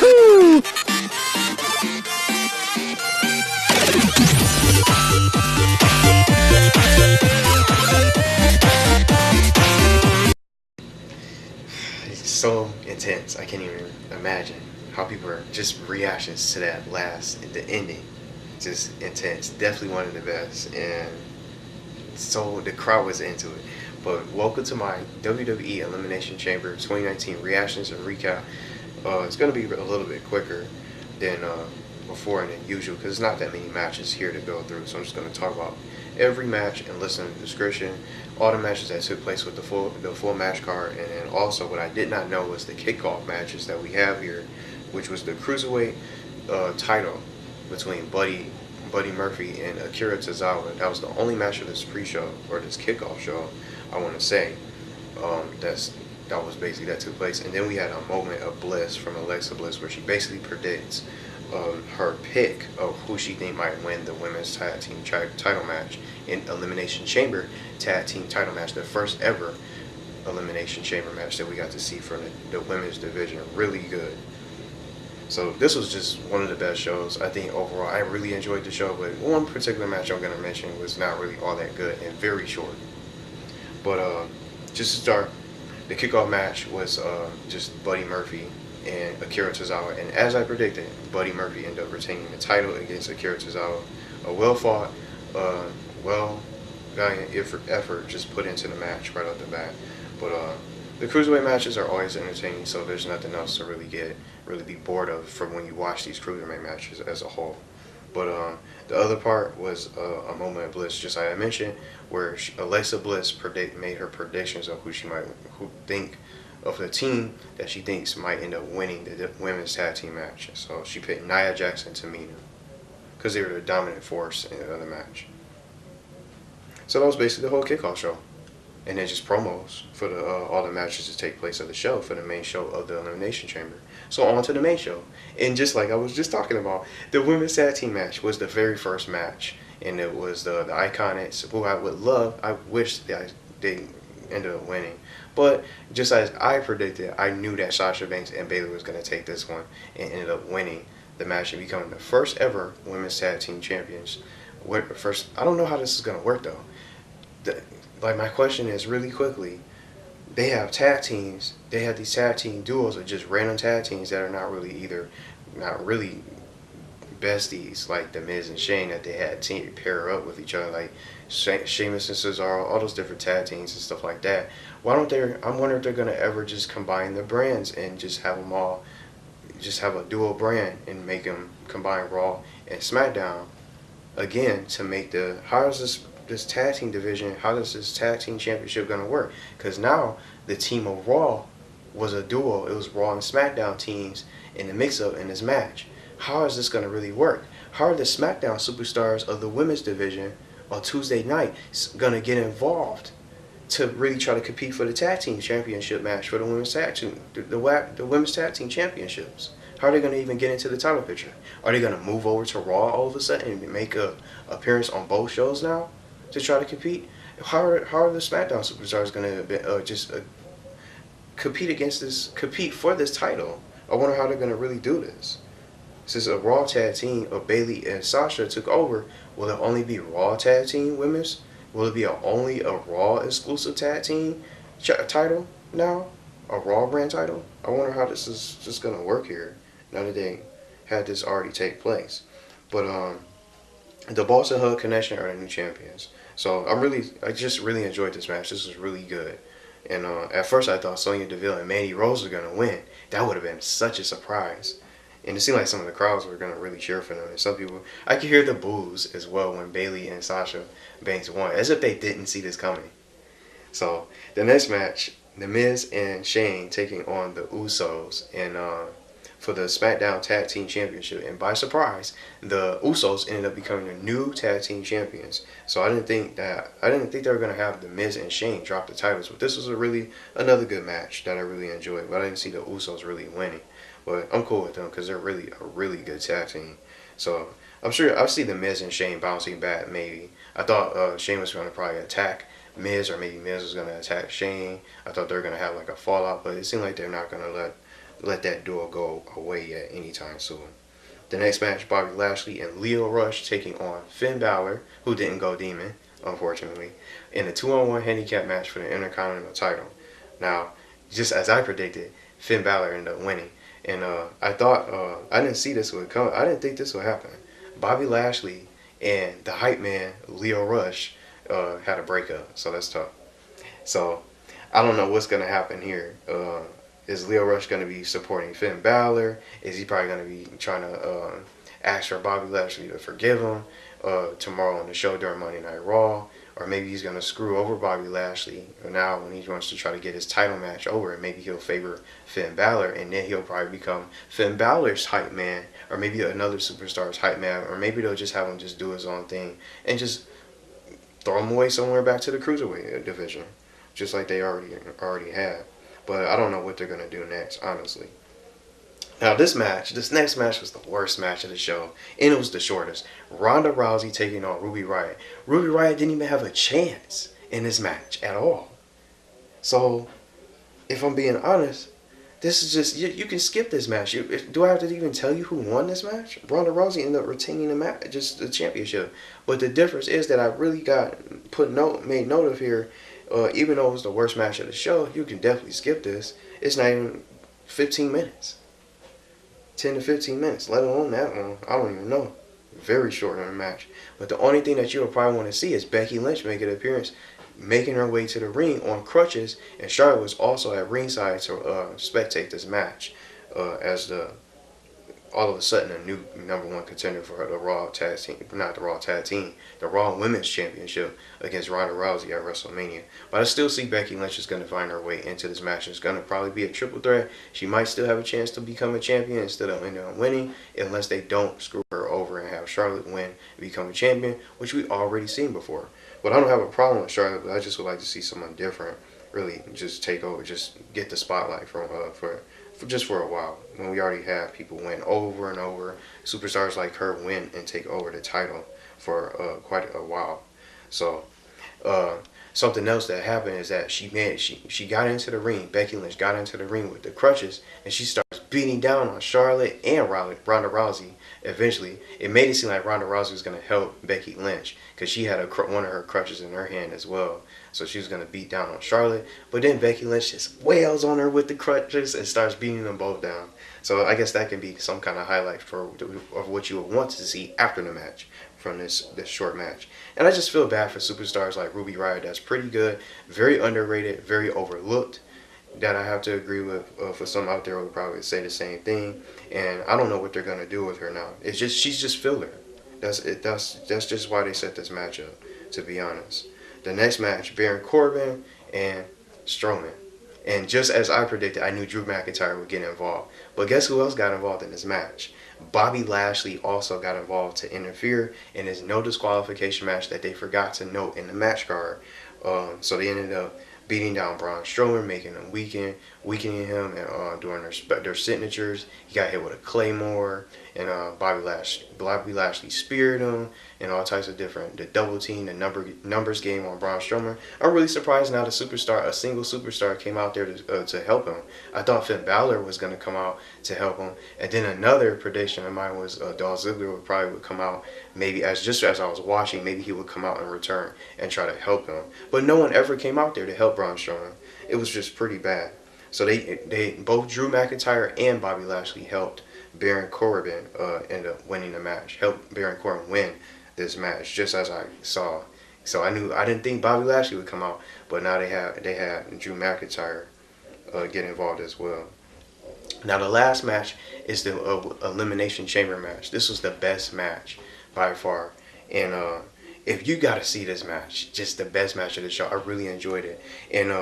Woo! It's so intense. I can't even imagine how people are just reactions to that the ending. Just intense. Definitely one of the best. And so the crowd was into it. But welcome to my WWE Elimination Chamber 2019 reactions and recap. It's going to be a little bit quicker than before and than usual because there's not that many matches here to go through. So I'm just going to talk about every match and listen to the description, all the matches that took place with the full match card, and then also what I did not know was the kickoff matches that we have here, which was the Cruiserweight title between Buddy Murphy and Akira Tozawa. That was the only match of this pre-show or this kickoff show, I want to say. That was basically that took place, and then we had a moment of bliss from Alexa Bliss where she basically predicts her pick of who she think might win the women's tag team title match in Elimination Chamber tag team title match, the first ever Elimination Chamber match that we got to see for the women's division. Really good. So this was just one of the best shows. I think overall I really enjoyed the show, but one particular match I'm going to mention was not really all that good and very short. But just to start, the kickoff match was just Buddy Murphy and Akira Tozawa, and as I predicted, Buddy Murphy ended up retaining the title against Akira Tozawa. A well-fought, valiant effort just put into the match right off the bat. But the cruiserweight matches are always entertaining, so there's nothing else to really be bored of from when you watch these cruiserweight matches as a whole. But the other part was a moment of bliss, just like I mentioned, where Alexa Bliss made her predictions of who of the team that she thinks might end up winning the women's tag team match. So she picked Nia Jax and Tamina because they were the dominant force in the other match. So that was basically the whole kickoff show. And then just promos for all the matches to take place of the show for the main show of the Elimination Chamber. So on to the main show. And just like I was just talking about, the women's tag team match was the very first match. And it was the Iconics, who I would love. I wish that they ended up winning. But just as I predicted, I knew that Sasha Banks and Bayley was going to take this one and ended up winning the match and becoming the first ever women's tag team champions. I don't know how this is going to work though. Like, my question is, really quickly, they have tag teams. They have these tag team duos of just random tag teams that are not really besties, like the Miz and Shane that they had pair up with each other, like Sheamus and Cesaro, all those different tag teams and stuff like that. Why don't they? I wonder if they're gonna ever just combine the brands and just have them all, just have a dual brand and make them combine Raw and SmackDown again to make how is this tag team division, how does this tag team championship gonna work? Because now the team of Raw was a duo. It was Raw and SmackDown teams in the mix-up in this match. How is this gonna really work? How are the SmackDown superstars of the women's division on Tuesday night gonna get involved to really try to compete for the tag team championship match for the women's tag team, the women's tag team championships? How are they going to even get into the title picture? Are they going to move over to Raw all of a sudden and make a appearance on both shows now to try to compete? How are the SmackDown superstars going to compete for this title? I wonder how they're going to really do this. Since a Raw tag team of Bayley and Sasha took over, will it only be Raw tag team women's? Will it be only a Raw exclusive tag team title now? A Raw brand title? I wonder how this is just going to work here now that they had this already take place. But the Boss and Hug Connection are the new champions. So I just really enjoyed this match. This was really good. And at first I thought Sonya Deville and Mandy Rose were going to win. That would have been such a surprise. And it seemed like some of the crowds were going to really cheer for them. And some people, I could hear the boos as well when Bayley and Sasha Banks won, as if they didn't see this coming. So the next match, The Miz and Shane taking on the Usos and for the SmackDown Tag Team Championship. And by surprise, the Usos ended up becoming the new Tag Team Champions. So I didn't think they were going to have The Miz and Shane drop the titles. But this was another good match that I really enjoyed. But I didn't see the Usos really winning. But I'm cool with them because they're really a really good tag team. So I'm sure I'll see The Miz and Shane bouncing back maybe. I thought Shane was going to probably attack Miz, or maybe Miz was going to attack Shane. I thought they were going to have like a fallout, but it seemed like they're not going to let let that duel go away yet anytime soon. The next match, Bobby Lashley and Lio Rush taking on Finn Balor, who didn't go demon, unfortunately, in a 2-on-1 handicap match for the Intercontinental title. Now, just as I predicted, Finn Balor ended up winning. And I thought, I didn't see this would come. I didn't think this would happen. Bobby Lashley and the hype man, Lio Rush, had a breakup. So that's tough. So I don't know what's going to happen here. Is Lio Rush going to be supporting Finn Balor? Is he probably going to be trying to ask for Bobby Lashley to forgive him tomorrow on the show during Monday Night Raw? Or maybe he's going to screw over Bobby Lashley now when he wants to try to get his title match over, and maybe he'll favor Finn Balor, and then he'll probably become Finn Balor's hype man, or maybe another superstar's hype man, or maybe they'll just have him just do his own thing and just throw him away somewhere back to the Cruiserweight division, just like they already have. But I don't know what they're going to do next, honestly. Now this next match was the worst match of the show, and it was the shortest. Ronda Rousey taking on Ruby Riott. Ruby Riott didn't even have a chance in this match at all. So, if I'm being honest, this is just, you can skip this match. Do I have to even tell you who won this match? Ronda Rousey ended up retaining the match, just the championship. But the difference is that I really made note of here, even though it was the worst match of the show, you can definitely skip this. It's not even 15 minutes. 10 to 15 minutes, let alone that long. I don't even know. Very short on the match. But the only thing that you'll probably want to see is Becky Lynch make an appearance, making her way to the ring on crutches, and Charlotte was also at ringside to spectate this match as all of a sudden a new #1 contender for the Raw Tag Team, not the Raw Tag Team, the Raw Women's Championship against Ronda Rousey at WrestleMania. But I still see Becky Lynch is going to find her way into this match. It's going to probably be a triple threat. She might still have a chance to become a champion instead of ending up winning, unless they don't screw her over and have Charlotte win and become a champion, which we already seen before. But I don't have a problem with Charlotte, but I just would like to see someone different really just take over, just get the spotlight from just for a while, when we already have people win over and over, superstars like her win and take over the title for quite a while. So something else that happened is that she got into the ring. Becky Lynch got into the ring with the crutches, and she starts beating down on Charlotte and Ronda Rousey. Eventually, it made it seem like Ronda Rousey was going to help Becky Lynch because she had one of her crutches in her hand as well. So she was going to beat down on Charlotte. But then Becky Lynch just wails on her with the crutches and starts beating them both down. So I guess that can be some kind of highlight of what you would want to see after the match from this short match. And I just feel bad for superstars like Ruby Riott. That's pretty good, very underrated, very overlooked. That I have to agree with. For some out there would probably say the same thing. And I don't know what they're going to do with her now. It's just, she's just filler. That's just why they set this match up, to be honest. The next match, Baron Corbin and Strowman. And just as I predicted, I knew Drew McIntyre would get involved. But guess who else got involved in this match? Bobby Lashley also got involved to interfere in this no disqualification match that they forgot to note in the match card. So they ended up beating down Braun Strowman, making him weakening him, and doing their signatures. He got hit with a claymore, and Bobby Lashley speared him, and all types of the double team, the numbers game on Braun Strowman. I'm really surprised now a single superstar came out there to help him. I thought Finn Balor was going to come out to help him, and then another prediction of mine was Dolph Ziggler would come out, maybe as I was watching, maybe he would come out in return and try to help him. But no one ever came out there to help Braun Strowman. It was just pretty bad. So they both Drew McIntyre and Bobby Lashley helped Baron Corbin end up winning the match. Helped Baron Corbin win this match, just as I saw. So I didn't think Bobby Lashley would come out, but now they had Drew McIntyre get involved as well. Now the last match is the Elimination Chamber match. This was the best match by far, and if you gotta see this match, just the best match of the show. I really enjoyed it, and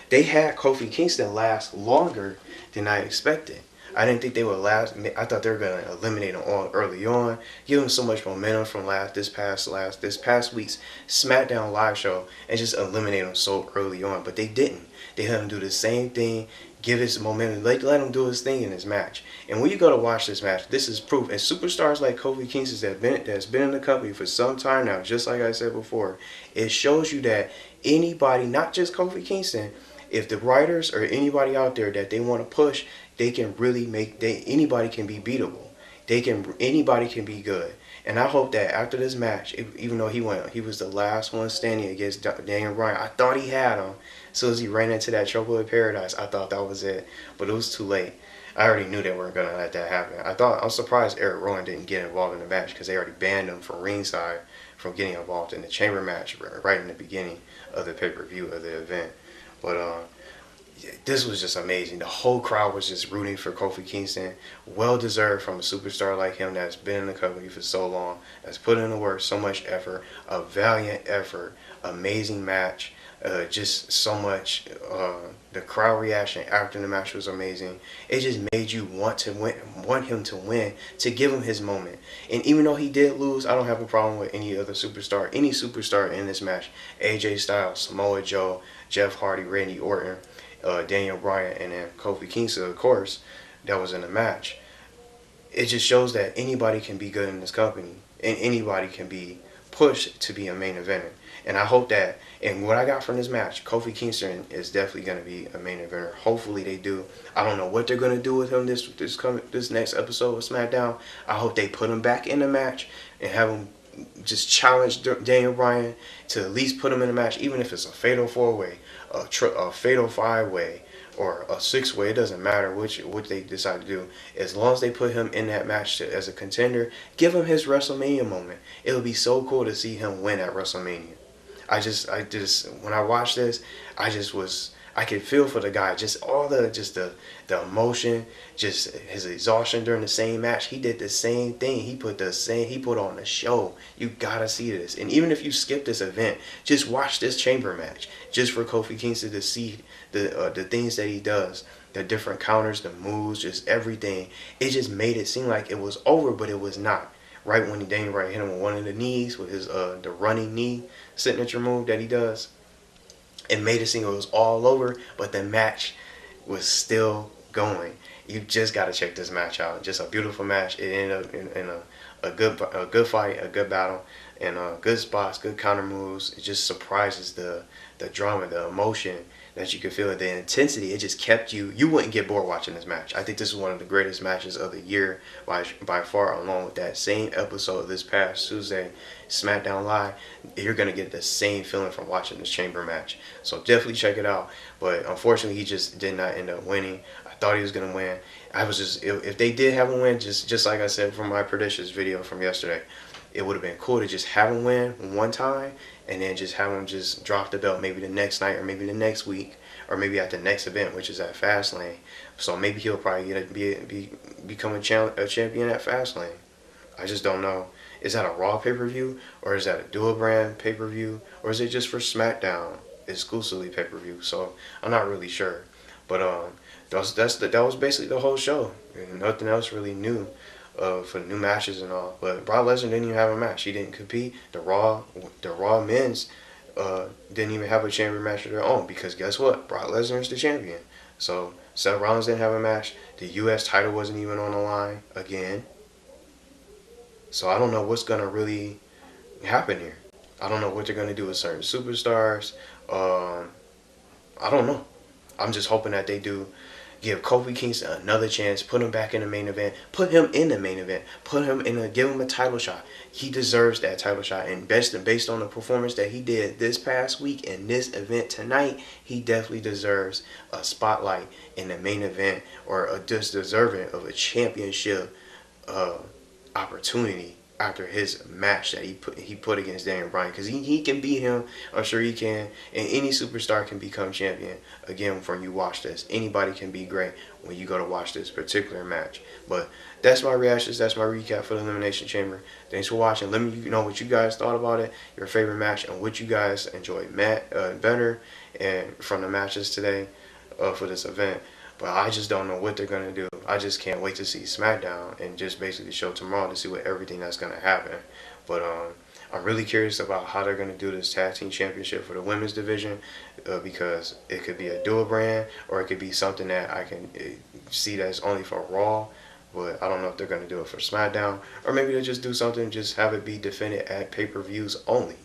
they had Kofi Kingston last longer than I expected. I didn't think they would last. I thought they were gonna eliminate him all early on, give him so much momentum from this past week's Smackdown live show, and just eliminate him so early on. But they didn't. They had him do the same thing, give his momentum, let him do his thing in this match. And when you go to watch this match, this is proof. And superstars like Kofi Kingston that's been in the company for some time now, just like I said before, it shows you that anybody, not just Kofi Kingston, if the writers or anybody out there that they want to push, they can really make anybody can be beatable. Anybody can be good. And I hope that after this match, even though he was the last one standing against Daniel Bryan. I thought he had him. As soon as he ran into that Trouble in Paradise, I thought that was it. But it was too late. I already knew they weren't gonna let that happen. I'm surprised Eric Rowan didn't get involved in the match because they already banned him from ringside from getting involved in the chamber match right in the beginning of the pay-per-view of the event. But this was just amazing. The whole crowd was just rooting for Kofi Kingston. Well deserved from a superstar like him that's been in the company for so long, that's put in the work, so much effort, a valiant effort, amazing match. Just so much. The crowd reaction after the match was amazing. It just made you want him to win, to give him his moment. And even though he did lose, I don't have a problem with any superstar in this match. AJ Styles, Samoa Joe, Jeff Hardy, Randy Orton, Daniel Bryan, and then Kofi Kingston, of course, that was in the match. It just shows that anybody can be good in this company, and anybody can be pushed to be a main eventer. And I hope that, and what I got from this match, Kofi Kingston is definitely going to be a main eventer. Hopefully they do. I don't know what they're going to do with him this next episode of Smackdown. I hope they put him back in the match and have him just challenge Daniel Bryan to at least put him in the match, even if it's a fatal 4-way, a fatal 5-way, or a 6-way. It doesn't matter what they decide to do. As long as they put him in that match as a contender, give him his WrestleMania moment. It'll be so cool to see him win at WrestleMania. I just when I watched this, I could feel for the guy, just the emotion, just his exhaustion during the same match. He did the same thing. He put on the show. You gotta see this. And even if you skip this event, just watch this chamber match, just for Kofi Kingston to see the things that he does, the different counters, the moves, just everything. It just made it seem like it was over, but it was not. Right when Daniel Bryan hit him with one of the knees with his the running knee signature move that he does, it made it seem it was all over, but the match was still going. You just got to check this match out. Just a beautiful match. It ended up in a good fight, a good battle, and good spots, good counter moves. It just surprises the drama, the emotion that you could feel, the intensity. It just kept you wouldn't get bored watching this match. I think this is one of the greatest matches of the year by far, along with that same episode this past Tuesday, SmackDown Live. You're going to get the same feeling from watching this chamber match. So definitely check it out. But unfortunately, he just did not end up winning. I thought he was going to win. If they did have him win, just like I said from my predictions video from yesterday, it would have been cool to just have him win one time and then just have him just drop the belt maybe the next night or maybe the next week or maybe at the next event, which is at Fastlane. So maybe he'll probably become a champion at Fastlane. I just don't know. Is that a Raw pay-per-view, or is that a dual brand pay-per-view, or is it just for SmackDown exclusively pay-per-view? So I'm not really sure. But that was basically the whole show. Nothing else really new. For new matches and all, but Brock Lesnar didn't even have a match. He didn't compete. The Raw men's didn't even have a chamber match of their own, because guess what? Brock Lesnar is the champion. So Seth Rollins didn't have a match. The U.S. title wasn't even on the line again. So I don't know what's gonna really happen here. I don't know what they're gonna do with certain superstars. I don't know. I'm just hoping that they do give Kofi Kingston another chance, put him back in the main event, put him in the main event, give him a title shot. He deserves that title shot, and based on the performance that he did this past week in this event tonight, he definitely deserves a spotlight in the main event, or just deserving of a championship opportunity after his match that he put against Daniel Bryan, because he can beat him. I'm sure he can, and any superstar can become champion. Again, when you watch this, anybody can be great when you go to watch this particular match. But that's my reactions. That's my recap for the Elimination Chamber. Thanks for watching. Let me know what you guys thought about it, your favorite match, and what you guys enjoyed better and from the matches today for this event. But I just don't know what they're going to do. I just can't wait to see SmackDown and just basically show tomorrow to see what everything that's going to happen. But I'm really curious about how they're going to do this tag team championship for the women's division, because it could be a dual brand, or it could be something that I can see that's only for Raw. But I don't know if they're going to do it for SmackDown, or maybe they'll just do something, just have it be defended at pay-per-views only.